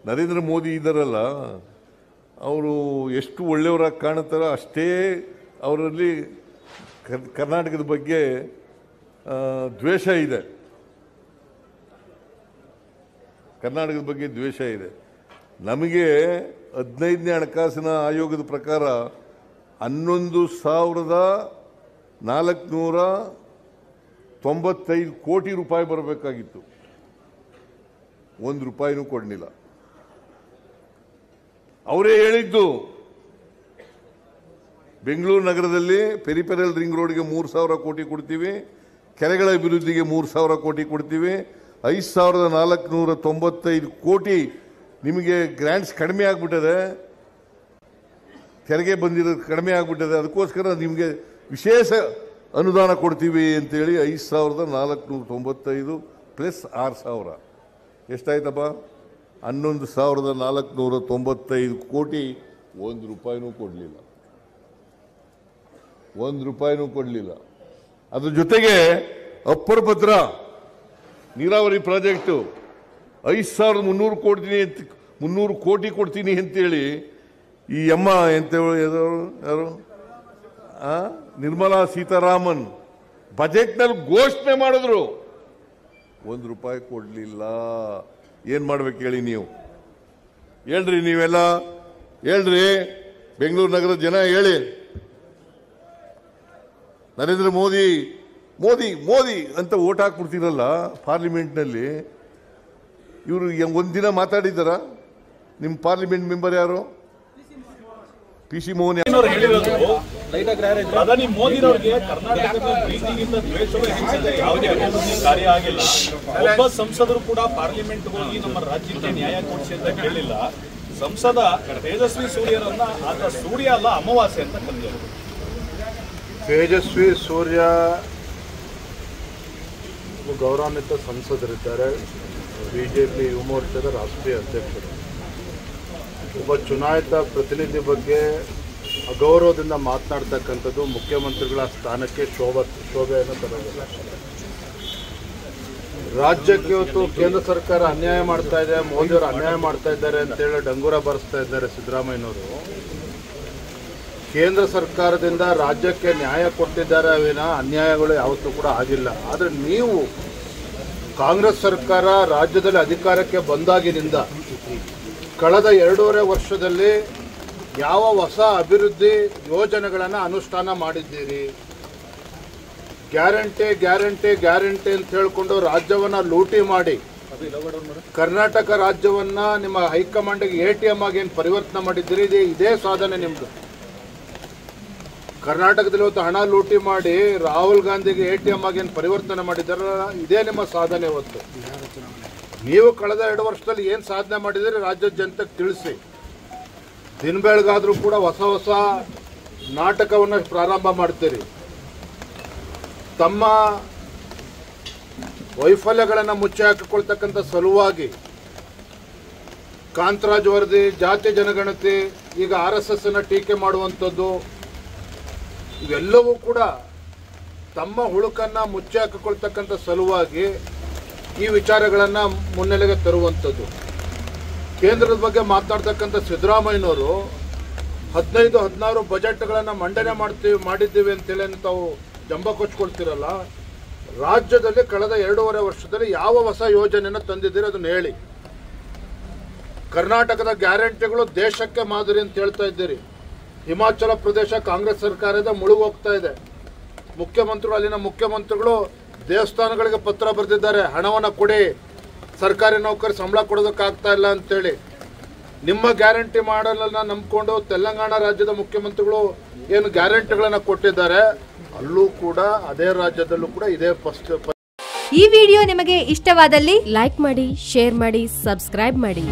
ನರೇಂದ್ರ ಮೋದಿ ಇದ್ದಾರಲ್ಲ, ಅವರು ಎಷ್ಟು ಒಳ್ಳೆಯವರಾಗಿ ಕಾಣುತ್ತಾರೋ ಅಷ್ಟೇ ಅವರಲ್ಲಿ ಕರ್ನಾಟಕದ ಬಗ್ಗೆ ದ್ವೇಷ ಇದೆ. ಕರ್ನಾಟಕದ ಬಗ್ಗೆ ದ್ವೇಷ ಇದೆ. ನಮಗೆ 15ನೇ ಹಣಕಾಸಿನ ಆಯೋಗದ ಪ್ರಕಾರ 11,495 ಕೋಟಿ ರೂಪಾಯಿ ಬರಬೇಕಾಗಿತ್ತು. 1 ರೂಪಾಯಿನೂ ಕೊಡಲಿಲ್ಲ. ಅವರೇ ಹೇಳಿದ್ದು, ಬೆಂಗಳೂರು ನಗರದಲ್ಲಿ ಪೆರಿಫೆರಲ್ ರಿಂಗ್ ರೋಡ್ಗೆ 3,000 ಕೋಟಿ ಕೊಡ್ತೀವಿ, ಕೆರೆಗಳ ಅಭಿವೃದ್ಧಿಗೆ 3,000 ಕೋಟಿ ಕೊಡ್ತೀವಿ, 5,495 ಕೋಟಿ ನಿಮಗೆ ಗ್ರ್ಯಾಂಟ್ಸ್ ಕಡಿಮೆ ಆಗಿಬಿಟ್ಟದೆ, ತೆರಿಗೆ ಬಂದಿರೋದು ಕಡಿಮೆ ಆಗಿಬಿಟ್ಟದೆ, ಅದಕ್ಕೋಸ್ಕರ ನಿಮಗೆ ವಿಶೇಷ ಅನುದಾನ ಕೊಡ್ತೀವಿ ಅಂತೇಳಿ 5,495 ಪ್ಲಸ್ 6,000 ಎಷ್ಟಾಯ್ತಪ್ಪ? 11,495 ಕೋಟಿ. 1 ರೂಪಾಯಿನೂ ಕೊಡಲಿಲ್ಲ. 1 ರೂಪಾಯಿನೂ ಕೊಡಲಿಲ್ಲ. ಅದ್ರ ಜೊತೆಗೆ ಅಪ್ಪರ್ ಭದ್ರಾ ನೀರಾವರಿ ಪ್ರಾಜೆಕ್ಟು 5,300 ಕೋಟಿ ಕೊಡ್ತೀನಿ ಅಂತೇಳಿ ಈ ಅಮ್ಮ ಯಾರು ನಿರ್ಮಲಾ ಸೀತಾರಾಮನ್ ಬಜೆಟ್ನಲ್ಲಿ ಘೋಷಣೆ ಮಾಡಿದ್ರು. 1 ರೂಪಾಯಿ ಕೊಡಲಿಲ್ಲ. ಏನು ಮಾಡ್ಬೇಕು ಹೇಳಿ ನೀವು? ಹೇಳ್ರಿ, ನೀವೆಲ್ಲ ಹೇಳ್ರಿ, ಬೆಂಗಳೂರು ನಗರದ ಜನ ಹೇಳಿ. ನರೇಂದ್ರ ಮೋದಿ ಮೋದಿ ಮೋದಿ ಅಂತ ಓಟ್ ಹಾಕ್ಬಿಡ್ತೀರಲ್ಲ ಪಾರ್ಲಿಮೆಂಟ್ನಲ್ಲಿ. ಇವರು ಒಂದಿನ ಮಾತಾಡಿದ್ದಾರ? ನಿಮ್ಮ ಪಾರ್ಲಿಮೆಂಟ್ ಮೆಂಬರ್ ಯಾರು? PC ಮೋಹನ್ ಪ್ರಧಾನಿ ಮೋದಿರವರಿಗೆ ಕರ್ನಾಟಕದ ಪ್ರೀತಿಗಿಂತ ದ್ವೇಷವೇ ಹೆಚ್ಚಿದೆ. ಯಾವುದೇ ಅಭಿವೃದ್ಧಿ ಕಾರ್ಯ ಆಗಿಲ್ಲ. ಒಬ್ಬ ಸಂಸದರು ಕೂಡ ಪಾರ್ಲಿಮೆಂಟ್ ಹೋಗಿ ನಮ್ಮ ರಾಜ್ಯಕ್ಕೆ ನ್ಯಾಯ ಕೊಡಿಸಿ ಅಂತ ಕೇಳಿಲ್ಲ. ಸಂಸದ ತೇಜಸ್ವಿ ಸೂರ್ಯರನ್ನ ಆತ ಸೂರ್ಯ ಅಲ್ಲ ಅಮಾವಾಸ್ಯೆ ಅಂತ ಕರೆದರು. ತೇಜಸ್ವಿ ಸೂರ್ಯ ಗೌರವಾನ್ವಿತ ಸಂಸದರಿದ್ದಾರೆ. ಬಿಜೆಪಿ ಯುವ ಮೋರ್ಚಾದ ರಾಷ್ಟ್ರೀಯ ಅಧ್ಯಕ್ಷರು. ಒಬ್ಬ ಚುನಾಯಿತ ಪ್ರತಿನಿಧಿ ಬಗ್ಗೆ ಅಗೌರವದಿಂದ ಮಾತನಾಡ್ತಕ್ಕಂಥದ್ದು ಮುಖ್ಯಮಂತ್ರಿಗಳ ಸ್ಥಾನಕ್ಕೆ ಶೋಭೆಯನ್ನು ತರೋದಿಲ್ಲ. ರಾಜ್ಯಕ್ಕೆ ಇವತ್ತು ಕೇಂದ್ರ ಸರ್ಕಾರ ಅನ್ಯಾಯ ಮಾಡ್ತಾ ಇದೆ, ಮೋದಿಯವರು ಅನ್ಯಾಯ ಮಾಡ್ತಾ ಇದ್ದಾರೆ ಅಂತೇಳಿ ಡಂಗೂರ ಬಾರಿಸ್ತಾ ಇದ್ದಾರೆ ಸಿದ್ದರಾಮಯ್ಯನವರು. ಕೇಂದ್ರ ಸರ್ಕಾರದಿಂದ ರಾಜ್ಯಕ್ಕೆ ನ್ಯಾಯ ಕೊಟ್ಟಿದ್ದಾರೆ ವಿನ ಅನ್ಯಾಯಗಳು ಯಾವತ್ತೂ ಕೂಡ ಆಗಿಲ್ಲ. ಆದರೆ ನೀವು ಕಾಂಗ್ರೆಸ್ ಸರ್ಕಾರ ರಾಜ್ಯದಲ್ಲಿ ಅಧಿಕಾರಕ್ಕೆ ಬಂದಾಗಿನಿಂದ ಕಳೆದ 2.5 ವರ್ಷದಲ್ಲಿ ಯಾವ ಹೊಸ ಅಭಿವೃದ್ಧಿ ಯೋಜನೆಗಳನ್ನು ಅನುಷ್ಠಾನ ಮಾಡಿದ್ದೀರಿ? ಗ್ಯಾರಂಟಿ ಗ್ಯಾರಂಟಿ ಗ್ಯಾರಂಟಿ ಅಂತ ಹೇಳಿಕೊಂಡು ರಾಜ್ಯವನ್ನು ಲೂಟಿ ಮಾಡಿ ಕರ್ನಾಟಕ ರಾಜ್ಯವನ್ನ ನಿಮ್ಮ ಹೈಕಮಾಂಡ್ಗೆ ATM ಆಗಿ ಏನು ಪರಿವರ್ತನೆ ಮಾಡಿದ್ದೀರಿ? ಇದೇ ಸಾಧನೆ ನಿಮ್ಮದು. ಕರ್ನಾಟಕದಲ್ಲಿ ಇವತ್ತು ಹಣ ಲೂಟಿ ಮಾಡಿ ರಾಹುಲ್ ಗಾಂಧಿಗೆ ATM ಆಗಿ ಏನು ಪರಿವರ್ತನೆ ಮಾಡಿದ್ದಾರಲ್ಲ, ಇದೇ ನಿಮ್ಮ ಸಾಧನೆ. ಇವತ್ತು ನೀವು ಕಳೆದ 2 ವರ್ಷದಲ್ಲಿ ಏನು ಸಾಧನೆ ಮಾಡಿದ್ದೀರಿ ರಾಜ್ಯದ ಜನತೆಗೆ ತಿಳಿಸಿ. ದಿನ ಬೆಳಗಾದರೂ ಕೂಡ ಹೊಸ ಹೊಸ ನಾಟಕವನ್ನು ಪ್ರಾರಂಭ ಮಾಡ್ತೀರಿ. ತಮ್ಮ ವೈಫಲ್ಯಗಳನ್ನು ಮುಚ್ಚಿ ಹಾಕಿಕೊಳ್ತಕ್ಕಂಥ ಸಲುವಾಗಿ ಕಾಂತರಾಜ್ ವರದಿ, ಜಾತಿ ಜನಗಣತಿ, ಈಗ RSSನ ಟೀಕೆ ಮಾಡುವಂಥದ್ದು, ಇವೆಲ್ಲವೂ ಕೂಡ ತಮ್ಮ ಹುಳುಕನ್ನು ಮುಚ್ಚಿ ಹಾಕಿಕೊಳ್ತಕ್ಕಂಥ ಸಲುವಾಗಿ ಈ ವಿಚಾರಗಳನ್ನು ಮುನ್ನೆಲೆಗೆ ತರುವಂಥದ್ದು. ಕೇಂದ್ರದ ಬಗ್ಗೆ ಮಾತನಾಡ್ತಕ್ಕಂಥ ಸಿದ್ದರಾಮಯ್ಯನವರು 15-16 ಬಜೆಟ್ಗಳನ್ನು ಮಂಡನೆ ಮಾಡಿದ್ದೀವಿ ಅಂತೇಳಿ ತಾವು ಜಂಬ ಕೊಚ್ಕೊಳ್ತೀರಲ್ಲ. ರಾಜ್ಯದಲ್ಲಿ ಕಳೆದ 2.5 ವರ್ಷದಲ್ಲಿ ಯಾವ ಹೊಸ ಯೋಜನೆಯನ್ನು ತಂದಿದ್ದೀರಿ ಅದನ್ನು ಹೇಳಿ. ಕರ್ನಾಟಕದ ಗ್ಯಾರಂಟಿಗಳು ದೇಶಕ್ಕೆ ಮಾದರಿ ಅಂತ ಹೇಳ್ತಾ ಇದ್ದೀರಿ. ಹಿಮಾಚಲ ಪ್ರದೇಶ ಕಾಂಗ್ರೆಸ್ ಸರ್ಕಾರದ ಮುಳುಗೋಗ್ತಾ ಇದೆ. ಮುಖ್ಯಮಂತ್ರಿಗಳು, ಅಲ್ಲಿನ ಮುಖ್ಯಮಂತ್ರಿಗಳು ದೇವಸ್ಥಾನಗಳಿಗೆ ಪತ್ರ ಬರೆದಿದ್ದಾರೆ, ಹಣವನ್ನು ಕೊಡಿ, ಸರ್ಕಾರಿ ನೌಕರಿ ಸಂಬಳ ಕೊಡೋದಕ್ಕಾಗ್ತಾ ಇಲ್ಲ ಅಂತೇಳಿ. ನಿಮ್ಮ ಗ್ಯಾರಂಟಿ ಮಾಡಲನ್ನ ನಂಬಿಕೊಂಡು ತೆಲಂಗಾಣ ರಾಜ್ಯದ ಮುಖ್ಯಮಂತ್ರಿಗಳು ಏನು ಗ್ಯಾರಂಟಿಗಳನ್ನು ಕೊಟ್ಟಿದ್ದಾರೆ, ಅಲ್ಲೂ ಕೂಡ ಅದೇ ರಾಜ್ಯದಲ್ಲೂ ಕೂಡ ಇದೇ ಫಸ್ಟ್. ಈ ವಿಡಿಯೋ ನಿಮಗೆ ಇಷ್ಟವಾದಲ್ಲಿ ಲೈಕ್ ಮಾಡಿ, ಶೇರ್ ಮಾಡಿ, ಸಬ್ಸ್ಕ್ರೈಬ್ ಮಾಡಿ.